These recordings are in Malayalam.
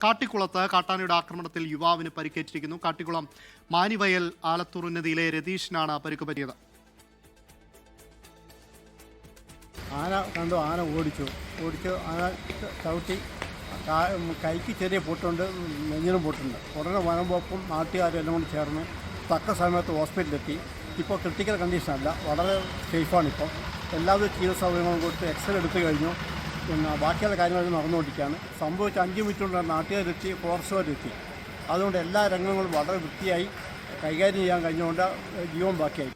കാട്ടിക്കുളത്ത് കാട്ടാനയുടെ ആക്രമണത്തിൽ യുവാവിന് പരിക്കേറ്റിരിക്കുന്നു. കാട്ടിക്കുളം മാനിവയൽ ആലത്തൂർ ഉന്നതിയിലെ രതീഷിനാണ് പരിക്ക് പറ്റിയത്. ആന കണ്ടു, ആന ഓടിച്ചു ആന ചവിട്ടി കൈക്ക് ചെറിയ പൊട്ടുണ്ട്, നെഞ്ഞിനും പൊട്ടുണ്ട്. ഉടനെ വനംവകുപ്പും നാട്ടുകാരെല്ലാം കൂടി ചേർന്ന് തക്ക സമയത്ത് ഹോസ്പിറ്റലിലെത്തി. ഇപ്പോൾ ക്രിട്ടിക്കൽ കണ്ടീഷനല്ല, വളരെ സേഫാണ്. ഇപ്പം എല്ലാവിധ ചികിത്സാ സൗകര്യങ്ങളും കൊടുത്ത് എക്സ്റേ എടുത്തു കഴിഞ്ഞു. പിന്നെ ബാക്കിയുള്ള കാര്യങ്ങളൊക്കെ നടന്നുകൊണ്ടിരിക്കുകയാണ്. സംഭവിച്ച 5 മിനിറ്റ് കൊണ്ട് നാട്ടുകാരെത്തി, ഫോറസ്റ്റുകാരെത്തി. അതുകൊണ്ട് എല്ലാ രംഗങ്ങളും വളരെ വൃത്തിയായി കൈകാര്യം ചെയ്യാൻ കഴിഞ്ഞുകൊണ്ട് ജീവൻ ബാക്കിയായി.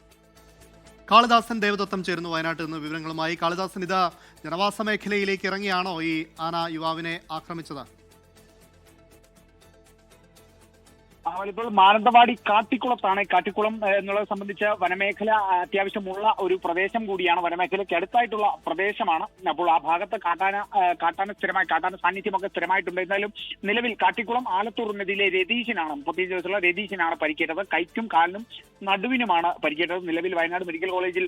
കാളിദാസൻ ദേവദത്തം ചേരുന്നു വയനാട്ടിൽ നിന്ന് വിവരങ്ങളുമായി. കാളിദാസൻ, ഇത് ജനവാസ മേഖലയിലേക്ക് ഇറങ്ങിയാണോ ഈ ആന യുവാവിനെ ആക്രമിച്ചത്? ഇപ്പോൾ മാനന്തവാടി കാട്ടിക്കുളത്താണ്. കാട്ടിക്കുളം എന്നുള്ളത് സംബന്ധിച്ച് വനമേഖല അത്യാവശ്യമുള്ള ഒരു പ്രദേശം കൂടിയാണ്, വനമേഖലയ്ക്ക് അടുത്തായിട്ടുള്ള പ്രദേശമാണ്. അപ്പോൾ ആ ഭാഗത്ത് കാട്ടാന സാന്നിധ്യമൊക്കെ സ്ഥിരമായിട്ടുണ്ട്. എന്നാലും നിലവിൽ കാട്ടിക്കുളം ആലത്തൂർ നദിയിലെ രതീഷിനാണ് 35 ദിവസമുള്ള രതീഷിനാണ് പരിക്കേറ്റത്. കൈക്കും കാലിനും നടുവിനുമാണ് പരിക്കേറ്റത്. നിലവിൽ വയനാട് മെഡിക്കൽ കോളേജിൽ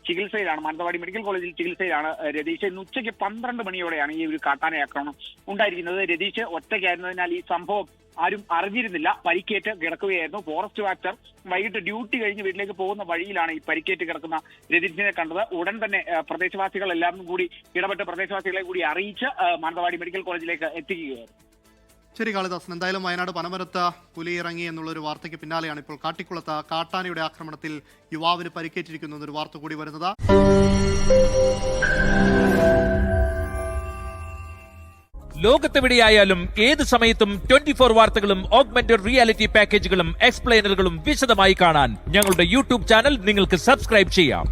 ചികിത്സയിലാണ്, മാനന്തവാടി മെഡിക്കൽ കോളേജിൽ ചികിത്സയിലാണ് രതീഷ്. ഇന്ന് ഉച്ചയ്ക്ക് 12 മണിയോടെയാണ് ഈ ഒരു കാട്ടാന ആക്രമണം ഉണ്ടായിരിക്കുന്നത്. രതീഷ് ഒറ്റയ്ക്കായിരുന്നതിനാൽ ഈ സംഭവം ആരും അറിഞ്ഞിരുന്നില്ല. പരിക്കേറ്റ് കിടക്കുകയായിരുന്നു. ഫോറസ്റ്റ് വാച്ചർ വൈകിട്ട് ഡ്യൂട്ടി കഴിഞ്ഞ് വീട്ടിലേക്ക് പോകുന്ന വഴിയിലാണ് ഈ പരിക്കേറ്റ് കിടക്കുന്ന രതീഷിനെ കണ്ടത്. ഉടൻ തന്നെ പ്രദേശവാസികൾ എല്ലാവരും കൂടി ഇടപെട്ട് പ്രദേശവാസികളെ കൂടി അറിയിച്ച് മാനന്തവാടി മെഡിക്കൽ കോളേജിലേക്ക് എത്തിക്കുകയായിരുന്നു. ശരി കാളിദാസൻ, എന്തായാലും വയനാട് പനമരത്ത് പുലി ഇറങ്ങി എന്നുള്ളൊരു വാർത്തയ്ക്ക് പിന്നാലെയാണ് ഇപ്പോൾ കാട്ടിക്കുളത്ത് കാട്ടാനയുടെ ആക്രമണത്തിൽ യുവാവിന് പരിക്കേറ്റിരിക്കുന്നു എന്നൊരു വാർത്ത കൂടി വരുന്നത്. ലോകത്തെവിടെയായാലും ഏത് സമയത്തും 24 വാർത്തകളും ഓഗ്മെന്റഡ് റിയാലിറ്റി പാക്കേജുകളും എക്സ്പ്ലെയിനറുകളും വിശദമായി കാണാൻ ഞങ്ങളുടെ യൂട്യൂബ് ചാനൽ നിങ്ങൾക്ക് സബ്സ്ക്രൈബ് ചെയ്യാം.